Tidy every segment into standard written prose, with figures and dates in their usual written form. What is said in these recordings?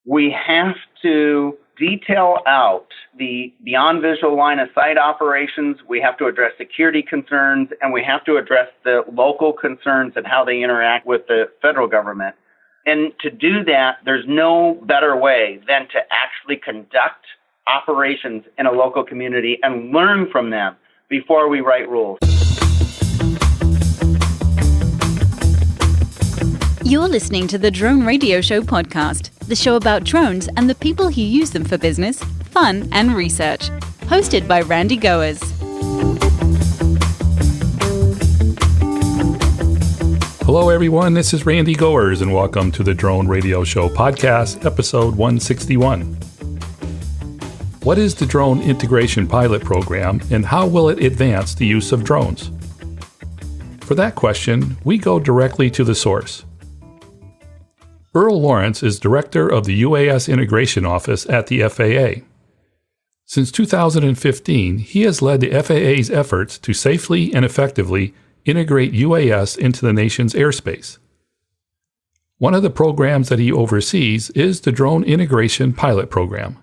We have to detail out the beyond visual line of sight operations. We have to address security concerns, and we have to address the local concerns and how they interact with the federal government. And to do that, there's no better way than to actually conduct operations in a local community and learn from them before we write rules. You're listening to the Drone Radio Show podcast, the show about drones and the people who use them for business, fun, and research. Hosted by Randy Goers. Hello, everyone. This is Randy Goers, and welcome to the Drone Radio Show podcast, episode 161. What is the Drone Integration Pilot Program, and how will it advance the use of drones? For that question, we go directly to the source. Earl Lawrence is director of the UAS Integration Office at the FAA. Since 2015, he has led the FAA's efforts to safely and effectively integrate UAS into the nation's airspace. One of the programs that he oversees is the Drone Integration Pilot Program.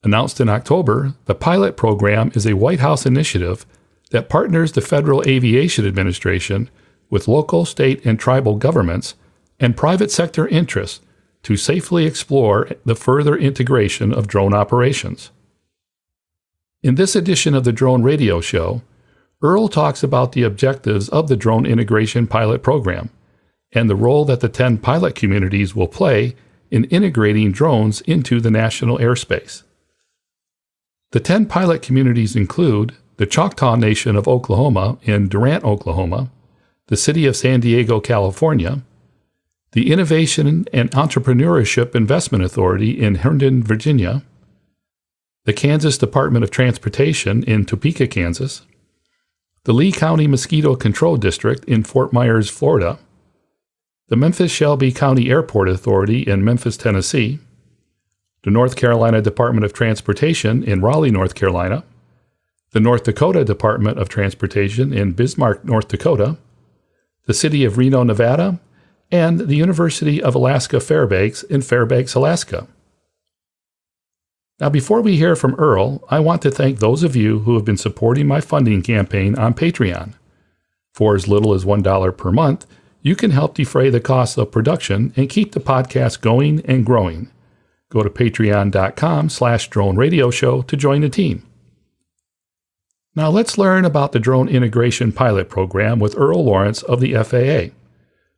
Announced in October, the pilot program is a White House initiative that partners the Federal Aviation Administration with local, state, and tribal governments and private sector interests to safely explore the further integration of drone operations. In this edition of the Drone Radio Show, Earl talks about the objectives of the Drone Integration Pilot Program and the role that the 10 pilot communities will play in integrating drones into the national airspace. The 10 pilot communities include the Choctaw Nation of Oklahoma in Durant, Oklahoma, the City of San Diego, California, the Innovation and Entrepreneurship Investment Authority in Herndon, Virginia, the Kansas Department of Transportation in Topeka, Kansas, the Lee County Mosquito Control District in Fort Myers, Florida, the Memphis-Shelby County Airport Authority in Memphis, Tennessee, the North Carolina Department of Transportation in Raleigh, North Carolina, the North Dakota Department of Transportation in Bismarck, North Dakota, the City of Reno, Nevada, and the University of Alaska Fairbanks in Fairbanks, Alaska. Now, before we hear from Earl, I want to thank those of you who have been supporting my funding campaign on Patreon. For as little as $1 per month, you can help defray the costs of production and keep the podcast going and growing. Go to patreon.com/Drone Radio Show to join the team. Now let's learn about the Drone Integration Pilot Program with Earl Lawrence of the FAA.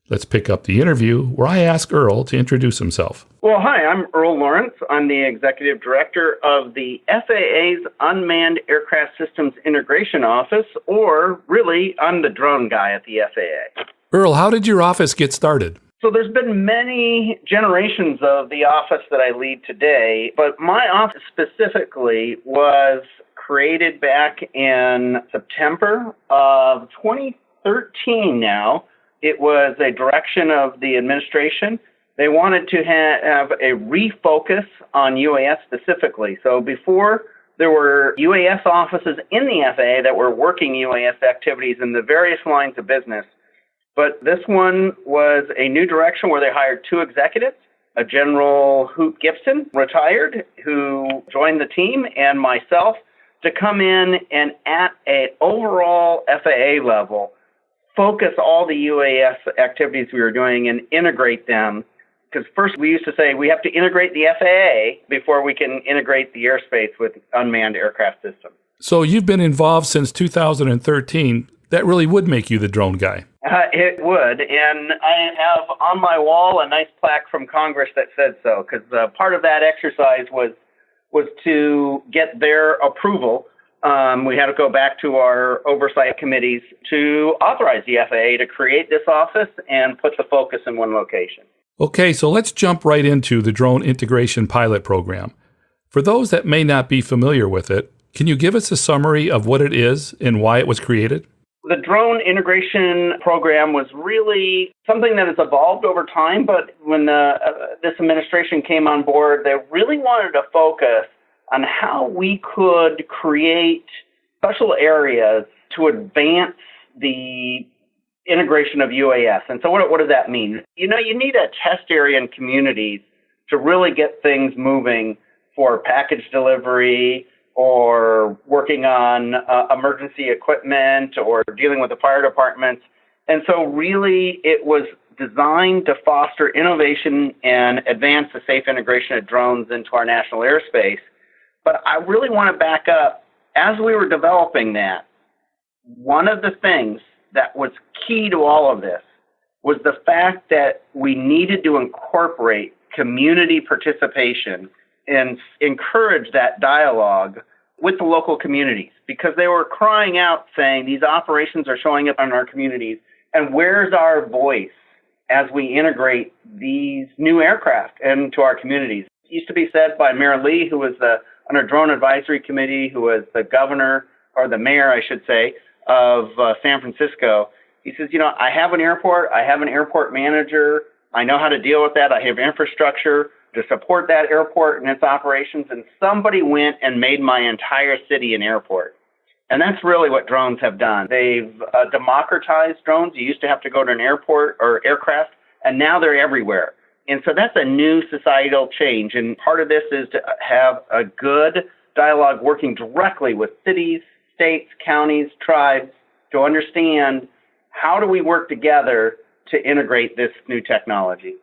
Let's pick up the interview where I ask Earl to introduce himself. Well, hi, I'm Earl Lawrence. I'm the Executive Director of the FAA's Unmanned Aircraft Systems Integration Office, or really, I'm the drone guy at the FAA. Earl, how did your office get started? So there's been many generations of the office that I lead today, but my office specifically was created back in September of 2013 now. It was a direction of the administration. They wanted to have a refocus on UAS specifically. So before, there were UAS offices in the FAA that were working UAS activities in the various lines of business. But this one was a new direction where they hired 2 executives, a General Hoot Gibson, retired, who joined the team, and myself, to come in and at an overall FAA level, focus all the UAS activities we were doing and integrate them. Because first we used to say we have to integrate the FAA before we can integrate the airspace with unmanned aircraft systems. So you've been involved since 2013. That really would make you the drone guy. It would. And I have on my wall a nice plaque from Congress that said so, because part of that exercise was to get their approval. We had to go back to our oversight committees to authorize the FAA to create this office and put the focus in one location. Okay, so let's jump right into the Drone Integration Pilot Program. For those that may not be familiar with it, can you give us a summary of what it is and why it was created? The Drone Integration Program was really something that has evolved over time, but when this administration came on board, they really wanted to focus on how we could create special areas to advance the integration of UAS. And so what does that mean? You need a test area in communities to really get things moving for package delivery or working on emergency equipment or dealing with the fire departments. And so really it was designed to foster innovation and advance the safe integration of drones into our national airspace. But I really want to back up. As we were developing that, one of the things that was key to all of this was the fact that we needed to incorporate community participation and encourage that dialogue with the local communities, because they were crying out saying these operations are showing up in our communities, and where's our voice as we integrate these new aircraft into our communities? It used to be said by Mayor Lee, who was on our drone advisory committee, who was the governor, or the mayor, I should say, of San Francisco. He says, I have an airport, I have an airport manager, I know how to deal with that, I have infrastructure to support that airport and its operations, and somebody went and made my entire city an airport. And that's really what drones have done. They've democratized drones. You used to have to go to an airport or aircraft, and now they're everywhere. And so that's a new societal change. And part of this is to have a good dialogue working directly with cities, states, counties, tribes to understand how do we work together to integrate this new technology.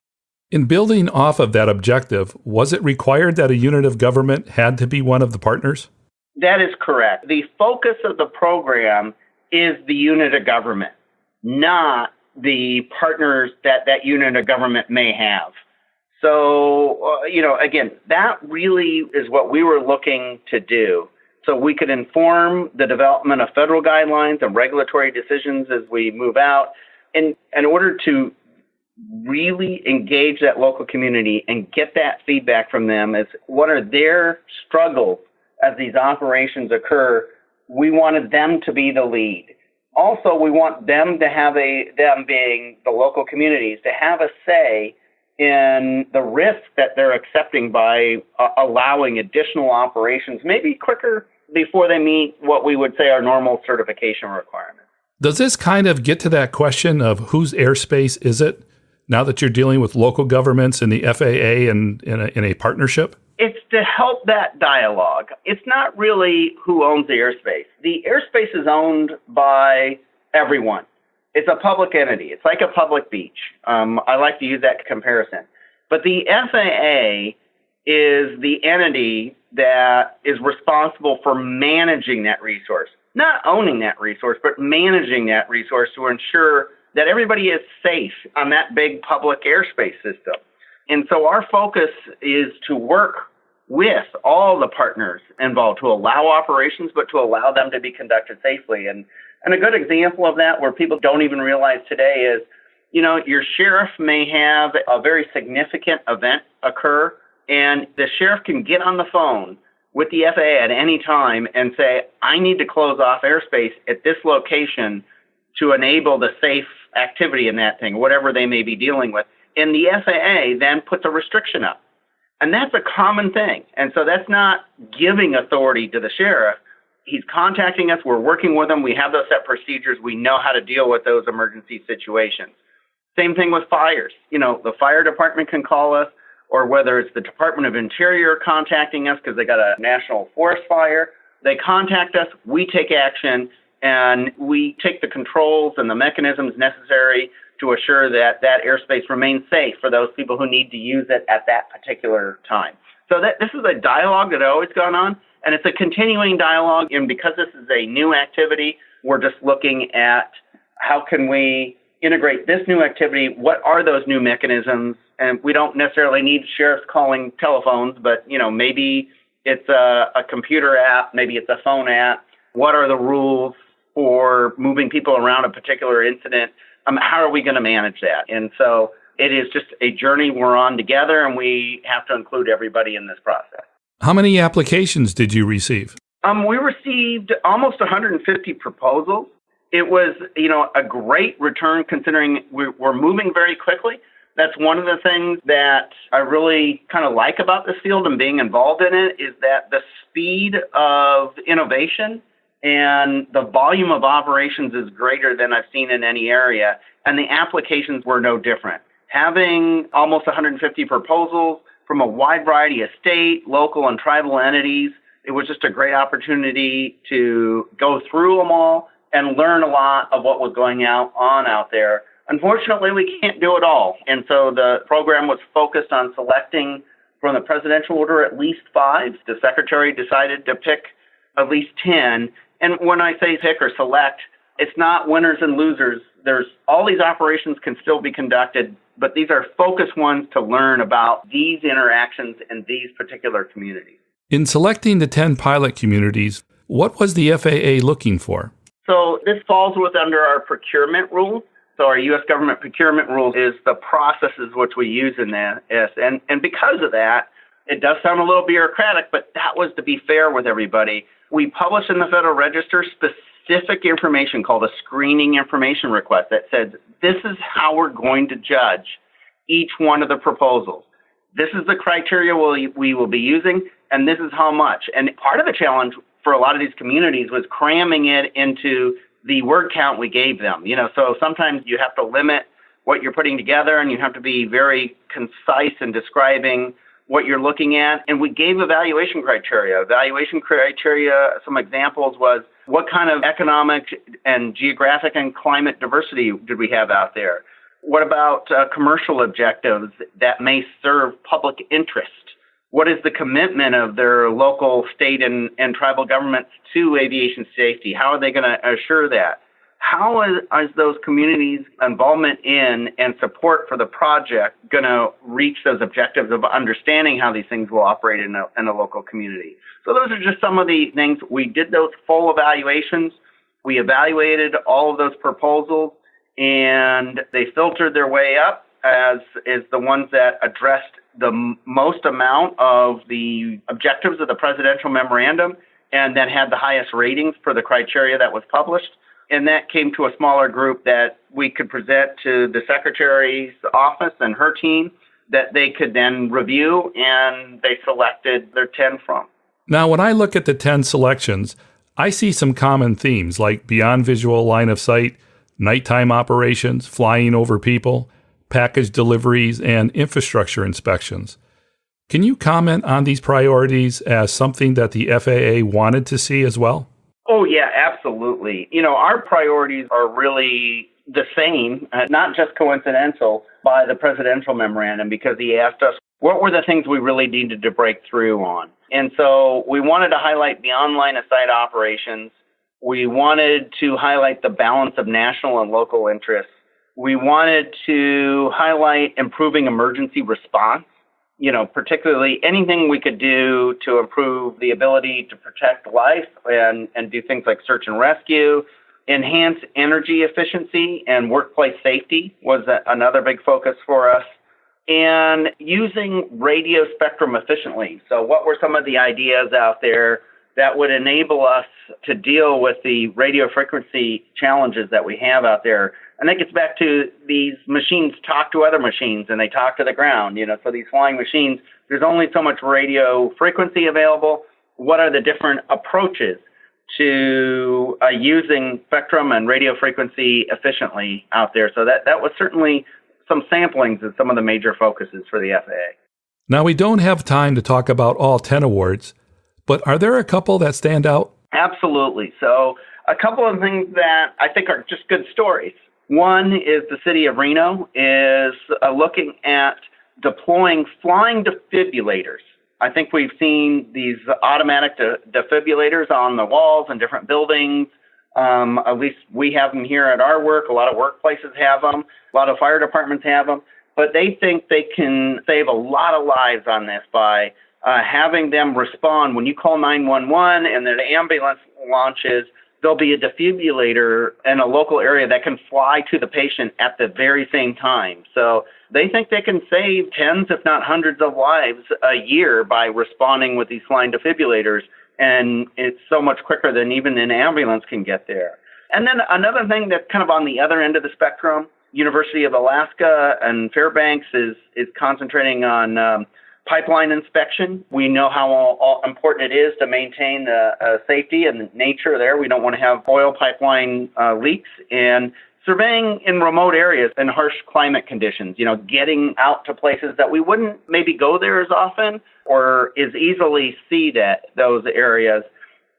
In building off of that objective, was it required that a unit of government had to be one of the partners? That is correct. The focus of the program is the unit of government, not the partners that unit of government may have. So, again, that really is what we were looking to do. So we could inform the development of federal guidelines and regulatory decisions as we move out in order to really engage that local community and get that feedback from them as what are their struggles as these operations occur. We wanted them to be the lead. Also, we want them to have them being the local communities, to have a say in the risk that they're accepting by allowing additional operations, maybe quicker before they meet what we would say are normal certification requirements. Does this kind of get to that question of whose airspace is it now that you're dealing with local governments and the FAA and in a partnership? It's to help that dialogue. It's not really who owns the airspace. The airspace is owned by everyone. It's a public entity. It's like a public beach. I like to use that comparison. But the FAA is the entity that is responsible for managing that resource. Not owning that resource, but managing that resource to ensure that everybody is safe on that big public airspace system. And so our focus is to work with all the partners involved to allow operations, but to allow them to be conducted safely. And a good example of that, where people don't even realize today, is, your sheriff may have a very significant event occur, and the sheriff can get on the phone with the FAA at any time and say, I need to close off airspace at this location to enable the safe activity in that thing, whatever they may be dealing with. And the FAA then puts a restriction up. And that's a common thing. And so that's not giving authority to the sheriff. He's contacting us. We're working with him. We have those set procedures. We know how to deal with those emergency situations. Same thing with fires. The fire department can call us, or whether it's the Department of Interior contacting us because they got a national forest fire. They contact us. We take action, and we take the controls and the mechanisms necessary to assure that that airspace remains safe for those people who need to use it at that particular time. So this is a dialogue that has always gone on, and it's a continuing dialogue. And because this is a new activity, we're just looking at how can we integrate this new activity? What are those new mechanisms? And we don't necessarily need sheriffs calling telephones, but maybe it's a computer app, maybe it's a phone app. What are the rules for moving people around a particular incident? How are we going to manage that? And so it is just a journey we're on together, and we have to include everybody in this process. How many applications did you receive? We received almost 150 proposals. It was, a great return considering we're moving very quickly. That's one of the things that I really kind of like about this field and being involved in it, is that the speed of innovation and the volume of operations is greater than I've seen in any area, and the applications were no different. Having almost 150 proposals from a wide variety of state, local, and tribal entities. It was just a great opportunity to go through them all and learn a lot of what was going on out there. Unfortunately, we can't do it all. And so the program was focused on selecting from the presidential order at least 5. The secretary decided to pick at least 10. And when I say pick or select, it's not winners and losers. There's all these operations can still be conducted, but these are focused ones to learn about these interactions in these particular communities. In selecting the 10 pilot communities, what was the FAA looking for? So this falls under our procurement rules. So our U.S. government procurement rules is the processes which we use in this. And because of that, it does sound a little bureaucratic, but that was to be fair with everybody. We published in the Federal Register specific information called a screening information request that says this is how we're going to judge each one of the proposals. This is the criteria we will be using, and this is how much. And part of the challenge for a lot of these communities was cramming it into the word count we gave them. So sometimes you have to limit what you're putting together, and you have to be very concise in describing what you're looking at. And we gave evaluation criteria. Some examples was what kind of economic and geographic and climate diversity did we have out there? What about commercial objectives that may serve public interest? What is the commitment of their local, state, and tribal governments to aviation safety? How are they going to assure that? How is those communities' involvement in and support for the project going to reach those objectives of understanding how these things will operate in a local community? So those are just some of the things. We did those full evaluations. We evaluated all of those proposals, and they filtered their way up as the ones that addressed the most amount of the objectives of the presidential memorandum and that had the highest ratings for the criteria that was published. And that came to a smaller group that we could present to the Secretary's office and her team that they could then review, and they selected their 10 from. Now, when I look at the 10 selections, I see some common themes like beyond visual line of sight, nighttime operations, flying over people, package deliveries, and infrastructure inspections. Can you comment on these priorities as something that the FAA wanted to see as well? Oh, yeah, absolutely. Our priorities are really the same, not just coincidental, by the presidential memorandum, because he asked us what were the things we really needed to break through on. And so we wanted to highlight beyond line of sight operations. We wanted to highlight the balance of national and local interests. We wanted to highlight improving emergency response, particularly anything we could do to improve the ability to protect life and do things like search and rescue. Enhance energy efficiency and workplace safety was another big focus for us. And using radio spectrum efficiently. So what were some of the ideas out there that would enable us to deal with the radio frequency challenges that we have out there? And that gets back to these machines talk to other machines and they talk to the ground. So these flying machines, there's only so much radio frequency available. What are the different approaches to using spectrum and radio frequency efficiently out there? So that was certainly some samplings of some of the major focuses for the FAA. Now, we don't have time to talk about all 10 awards, but are there a couple that stand out? Absolutely. So a couple of things that I think are just good stories. One is the city of Reno is looking at deploying flying defibrillators. I think we've seen these automatic defibrillators on the walls in different buildings. At least we have them here at our work. A lot of workplaces have them. A lot of fire departments have them. But they think they can save a lot of lives on this by having them respond. When you call 911 and the ambulance launches, there'll be a defibrillator in a local area that can fly to the patient at the very same time. So they think they can save tens, if not hundreds of lives a year by responding with these flying defibrillators. And it's so much quicker than even an ambulance can get there. And then another thing that's kind of on the other end of the spectrum, University of Alaska and Fairbanks is concentrating on pipeline inspection. We know how important it is to maintain the safety and nature there. We don't want to have oil pipeline leaks. And surveying in remote areas in harsh climate conditions, getting out to places that we wouldn't maybe go there as often or as easily see that those areas.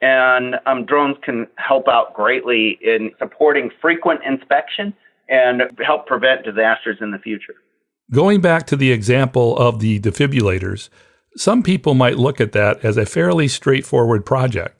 And drones can help out greatly in supporting frequent inspection and help prevent disasters in the future. Going back to the example of the defibrillators, some people might look at that as a fairly straightforward project,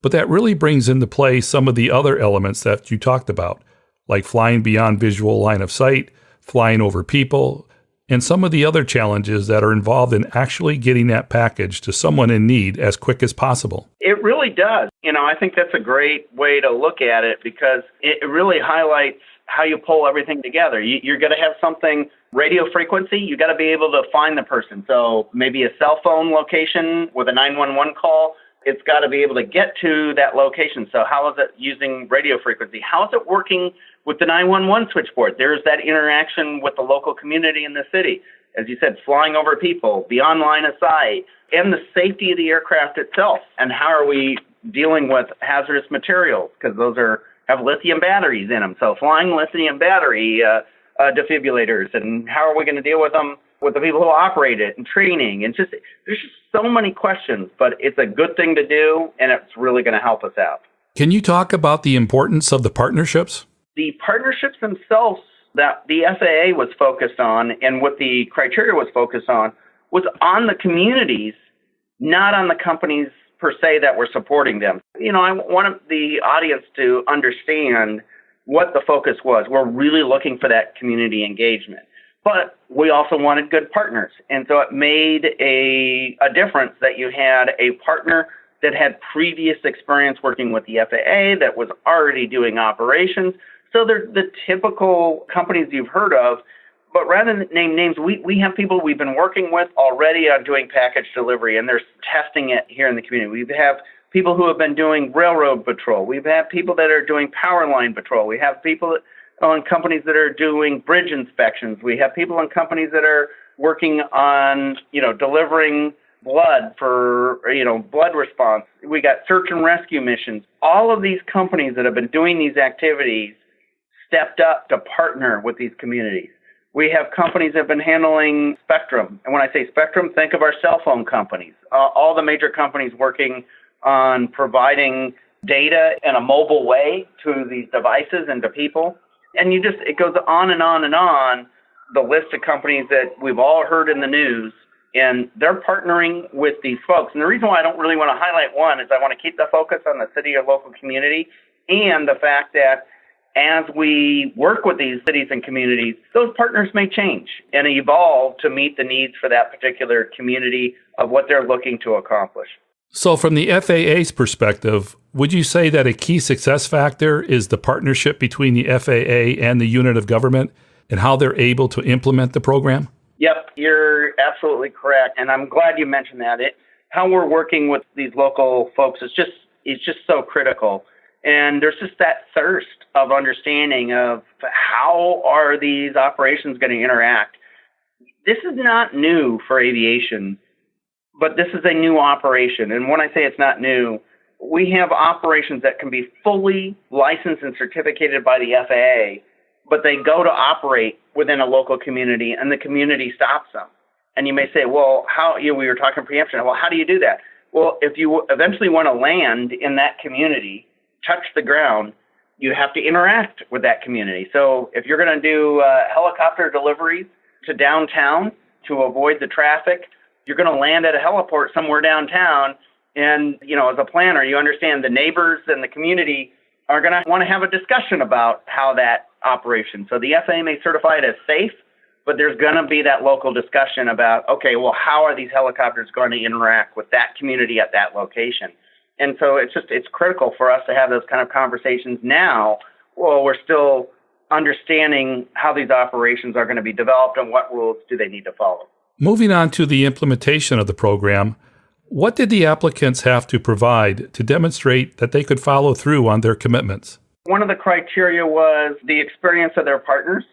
but that really brings into play some of the other elements that you talked about, like flying beyond visual line of sight, flying over people, and some of the other challenges that are involved in actually getting that package to someone in need as quick as possible. It really does. I think that's a great way to look at it because it really highlights how you pull everything together. You're going to have something radio frequency, you got to be able to find the person. So maybe a cell phone location with a 911 call, it's got to be able to get to that location. So how is it using radio frequency? How is it working with the 911 switchboard? There's that interaction with the local community in the city. As you said, flying over people, beyond line of sight, and the safety of the aircraft itself. And how are we dealing with hazardous materials? Because those have lithium batteries in them. So flying lithium battery defibrillators, and how are we going to deal with them with the people who operate it and training? And there's just so many questions, but it's a good thing to do, and it's really going to help us out. Can you talk about the importance of the partnerships? The partnerships themselves that the FAA was focused on and what the criteria was focused on was on the communities, not on the companies per se that were supporting them. I want the audience to understand what the focus was. We're really looking for that community engagement. But we also wanted good partners. And so it made a difference that you had a partner that had previous experience working with the FAA, that was already doing operations. So they're the typical companies you've heard of. But rather than name names, we have people we've been working with already on doing package delivery, and they're testing it here in the community. We have people who have been doing railroad patrol. We've had people that are doing power line patrol. We have people on companies that are doing bridge inspections. We have people on companies that are working on, delivering blood for, blood response. We got search and rescue missions. All of these companies that have been doing these activities stepped up to partner with these communities. We have companies that have been handling spectrum. And when I say spectrum, think of our cell phone companies. All the major companies working on providing data in a mobile way to these devices and to people. And it goes on and on and on, the list of companies that we've all heard in the news, and they're partnering with these folks. And the reason why I don't really want to highlight one is I want to keep the focus on the city or local community and the fact that as we work with these cities and communities, those partners may change and evolve to meet the needs for that particular community of what they're looking to accomplish. So from the FAA's perspective, would you say that a key success factor is the partnership between the FAA and the unit of government and how they're able to implement the program? Yep, you're absolutely correct. And I'm glad you mentioned that. How we're working with these local folks is just so critical. And there's just that thirst of understanding of how are these operations going to interact. This is not new for aviation, but this is a new operation. And when I say it's not new, we have operations that can be fully licensed and certificated by the FAA, but they go to operate within a local community and the community stops them. And you may say, well, we were talking preemption. Well, how do you do that? Well, if you eventually want to land in that community, touch the ground, you have to interact with that community. So if you're going to do helicopter deliveries to downtown to avoid the traffic, you're going to land at a heliport somewhere downtown. And, as a planner, you understand the neighbors and the community are going to want to have a discussion about how that operation. So the FAA may certify it as safe, but there's going to be that local discussion about, okay, well, how are these helicopters going to interact with that community at that location? And so it's critical for us to have those kind of conversations now while we're still understanding how these operations are going to be developed and what rules do they need to follow. Moving on to the implementation of the program, what did the applicants have to provide to demonstrate that they could follow through on their commitments? One of the criteria was the experience of their partners.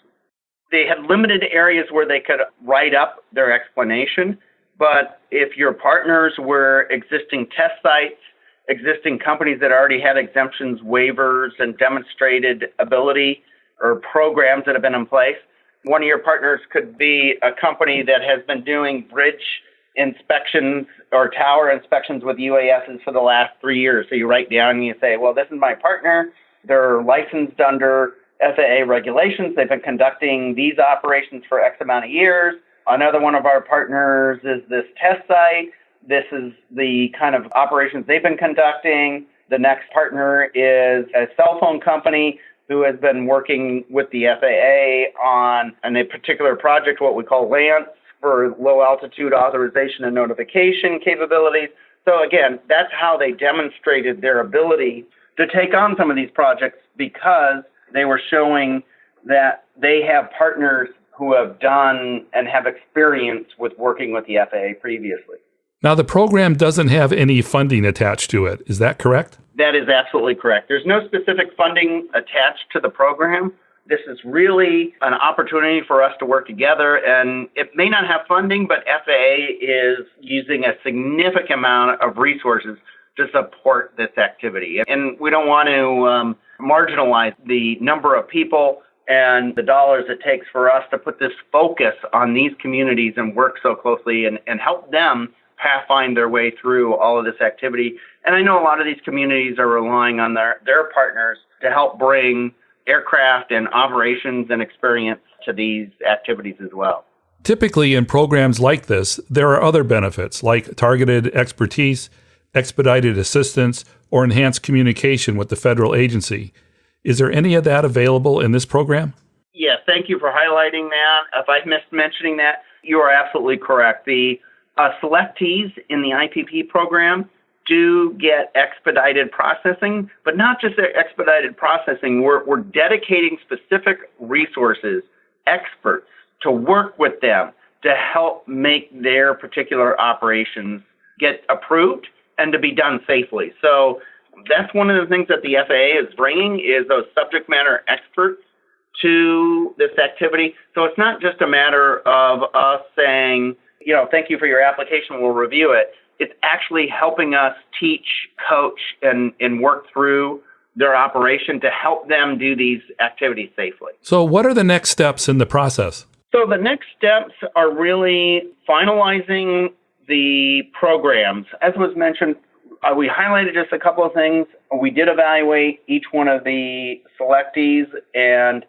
They had limited areas where they could write up their explanation, but if your partners were existing test sites, existing companies that already had exemptions, waivers, and demonstrated ability, or programs that have been in place. One of your partners could be a company that has been doing bridge inspections or tower inspections with UASs for the last 3 years. So you write down and you say, well, this is my partner. They're licensed under FAA regulations. They've been conducting these operations for X amount of years. Another one of our partners is this test site. This is the kind of operations they've been conducting. The next partner is a cell phone company who has been working with the FAA on a particular project, what we call LANCE, for low altitude authorization and notification capabilities. So again, that's how they demonstrated their ability to take on some of these projects, because they were showing that they have partners who have done and have experience with working with the FAA previously. Now, the program doesn't have any funding attached to it. Is that correct? That is absolutely correct. There's no specific funding attached to the program. This is really an opportunity for us to work together, and it may not have funding, but FAA is using a significant amount of resources to support this activity. And we don't want to marginalize the number of people and the dollars it takes for us to put this focus on these communities and work so closely and help them pathfind their way through all of this activity. And I know a lot of these communities are relying on their partners to help bring aircraft and operations and experience to these activities as well. Typically, in programs like this, there are other benefits like targeted expertise, expedited assistance, or enhanced communication with the federal agency. Is there any of that available in this program? Yes, thank you for highlighting that. If I missed mentioning that, you are absolutely correct. The selectees in the IPP program do get expedited processing, but not just their expedited processing. We're dedicating specific resources, experts, to work with them to help make their particular operations get approved and to be done safely. So that's one of the things that the FAA is bringing, is those subject matter experts to this activity. So it's not just a matter of us saying, thank you for your application, we'll review it. It's actually helping us teach, coach, and work through their operation to help them do these activities safely. So what are the next steps in the process? So the next steps are really finalizing the programs. As was mentioned, we highlighted just a couple of things. We did evaluate each one of the selectees, and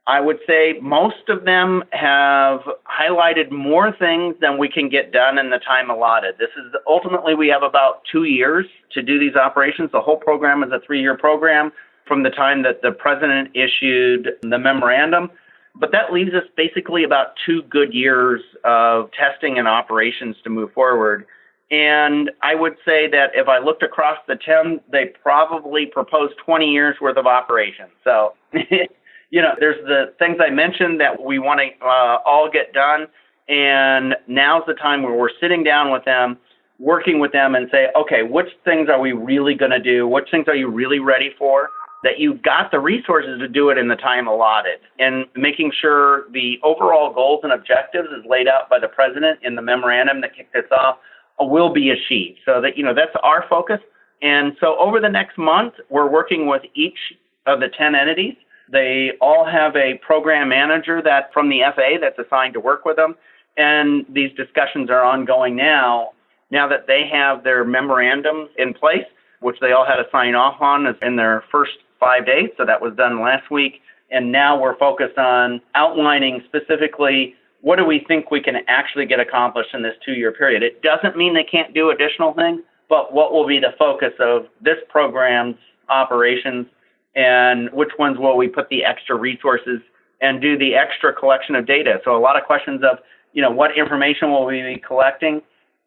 I would say most of them have highlighted more things than we can get done in the time allotted. This is ultimately, we have about 2 years to do these operations. The whole program is a 3-year program from the time that the president issued the memorandum. But that leaves us basically about 2 good years of testing and operations to move forward. And I would say that if I looked across the 10, they probably proposed 20 years worth of operations. So there's the things I mentioned that we want to all get done. And now's the time where we're sitting down with them, working with them and say, okay, which things are we really going to do? Which things are you really ready for? That you've got the resources to do it in the time allotted, and making sure the overall goals and objectives is laid out by the president in the memorandum that kicked this off will be achieved. So that, that's our focus. And so over the next month, we're working with each of the 10 entities. They all have a program manager that from the FAA that's assigned to work with them. And these discussions are ongoing now that they have their memorandums in place, which they all had to sign off on in their first 5 days. So that was done last week. And now we're focused on outlining specifically what do we think we can actually get accomplished in this 2-year period. It doesn't mean they can't do additional things, but what will be the focus of this program's operations, and which ones will we put the extra resources and do the extra collection of data. So a lot of questions of, what information will we be collecting,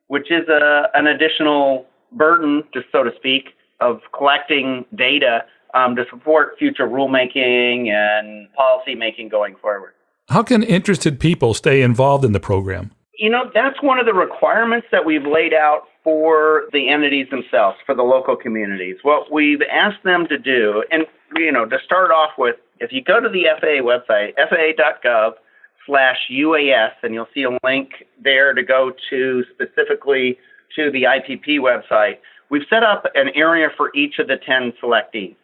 which is an additional burden, just so to speak, of collecting data to support future rulemaking and policy making going forward. How can interested people stay involved in the program? That's one of the requirements that we've laid out for the entities themselves, for the local communities. What we've asked them to do, and to start off with, if you go to the FAA website, faa.gov/UAS, and you'll see a link there to go to specifically to the IPP website, we've set up an area for each of the 10 selectees.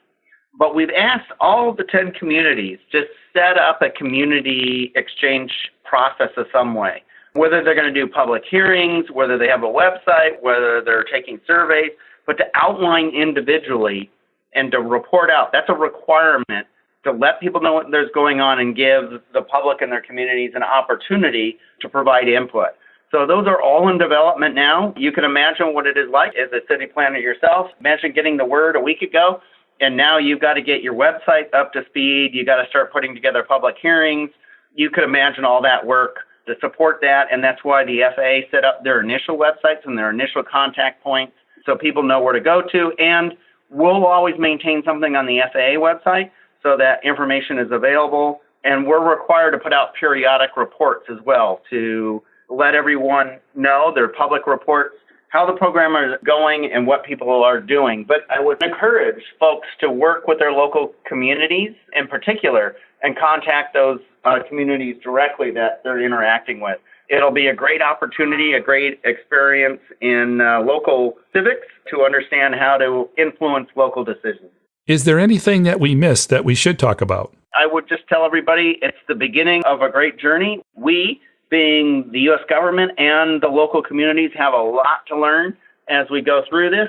But we've asked all of the 10 communities to set up a community exchange process of some way, whether they're going to do public hearings, whether they have a website, whether they're taking surveys, but to outline individually and to report out. That's a requirement to let people know what there's going on and give the public and their communities an opportunity to provide input. So those are all in development now. You can imagine what it is like as a city planner yourself. Imagine getting the word a week ago, and now you've got to get your website up to speed. You got to start putting together public hearings. You could imagine all that work to support that, and that's why the FAA set up their initial websites and their initial contact points so people know where to go to. And we'll always maintain something on the FAA website so that information is available. And we're required to put out periodic reports as well to let everyone know, their public reports, how the program is going and what people are doing. But I would encourage folks to work with their local communities in particular and contact those communities directly that they're interacting with. It'll be a great opportunity, a great experience in local civics to understand how to influence local decisions. Is there anything that we missed that we should talk about? I would just tell everybody it's the beginning of a great journey. We, being the U.S. government and the local communities, have a lot to learn as we go through this.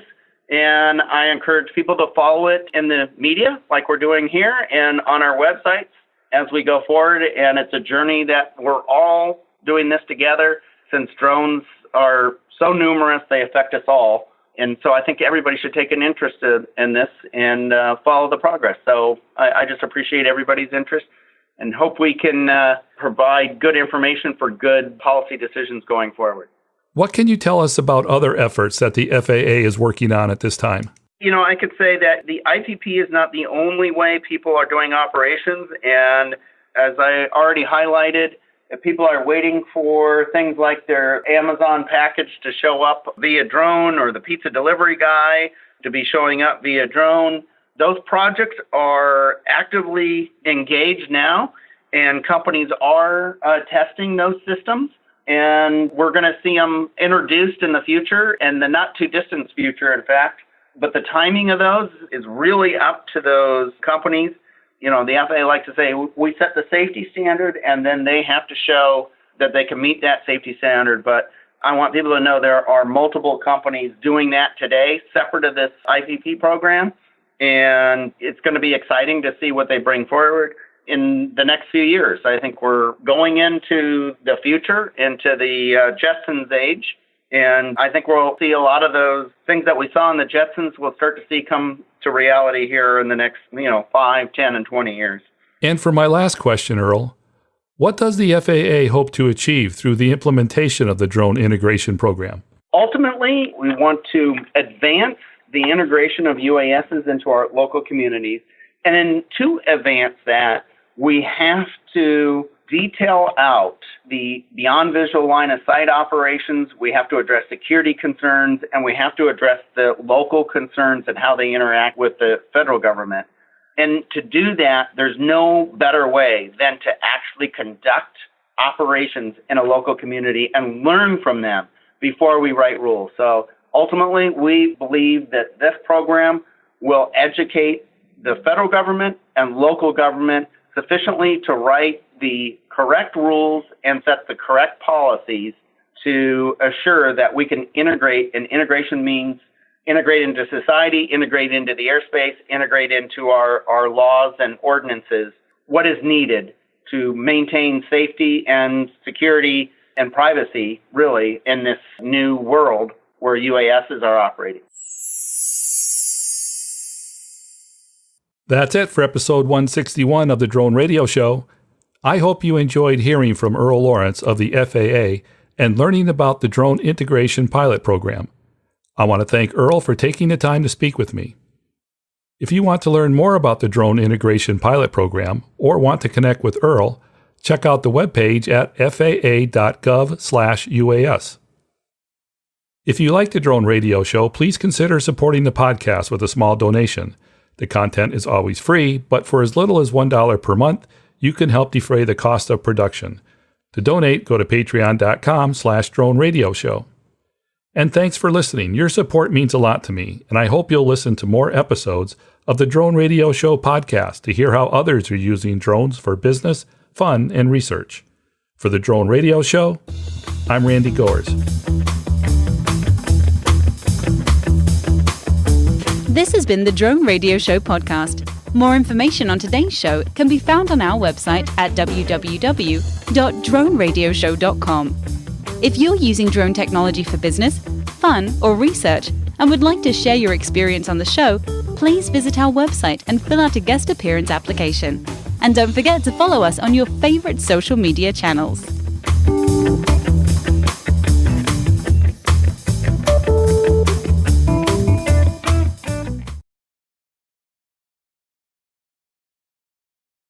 And I encourage people to follow it in the media like we're doing here and on our websites as we go forward. And it's a journey that we're all doing this together, since drones are so numerous, they affect us all. And so I think everybody should take an interest in this and follow the progress. So I just appreciate everybody's interest and hope we can provide good information for good policy decisions going forward. What can you tell us about other efforts that the FAA is working on at this time? You know, I could say that the IPP is not the only way people are doing operations. And as I already highlighted, if people are waiting for things like their Amazon package to show up via drone or the pizza delivery guy to be showing up via drone, those projects are actively engaged now, and companies are testing those systems. And we're going to see them introduced in the future, and the not too distant future, in fact. But the timing of those is really up to those companies. You know, the FAA likes to say, we set the safety standard, and then they have to show that they can meet that safety standard. But I want people to know there are multiple companies doing that today, separate of this IPP program. And it's going to be exciting to see what they bring forward in the next few years. I think we're going into the future, into the Jetsons age. And I think we'll see a lot of those things that we saw in the Jetsons we'll start to see come to reality here in the next, 5, 10, and 20 years. And for my last question, Earl, what does the FAA hope to achieve through the implementation of the drone integration program? Ultimately, we want to advance the integration of UASs into our local communities. And then to advance that, we have to detail out the beyond visual line of sight operations. We have to address security concerns, and we have to address the local concerns and how they interact with the federal government. And to do that, there's no better way than to actually conduct operations in a local community and learn from them before we write rules. So ultimately, we believe that this program will educate the federal government and local government sufficiently to write the correct rules and set the correct policies to assure that we can integrate, and integration means integrate into society, integrate into the airspace, integrate into our laws and ordinances, what is needed to maintain safety and security and privacy, really, in this new world where UASs are operating. That's it for episode 161 of the Drone Radio Show. I hope you enjoyed hearing from Earl Lawrence of the FAA and learning about the Drone Integration Pilot Program. I want to thank Earl for taking the time to speak with me. If you want to learn more about the Drone Integration Pilot Program or want to connect with Earl, check out the webpage at faa.gov/UAS. If you like the Drone Radio Show, please consider supporting the podcast with a small donation. The content is always free, but for as little as $1 per month, you can help defray the cost of production. To donate, go to patreon.com/Drone Radio Show. And thanks for listening. Your support means a lot to me, and I hope you'll listen to more episodes of the Drone Radio Show podcast to hear how others are using drones for business, fun, and research. For the Drone Radio Show, I'm Randy Goers. This has been the Drone Radio Show podcast. More information on today's show can be found on our website at www.droneradioshow.com. If you're using drone technology for business, fun, or research and would like to share your experience on the show, please visit our website and fill out a guest appearance application. And don't forget to follow us on your favorite social media channels.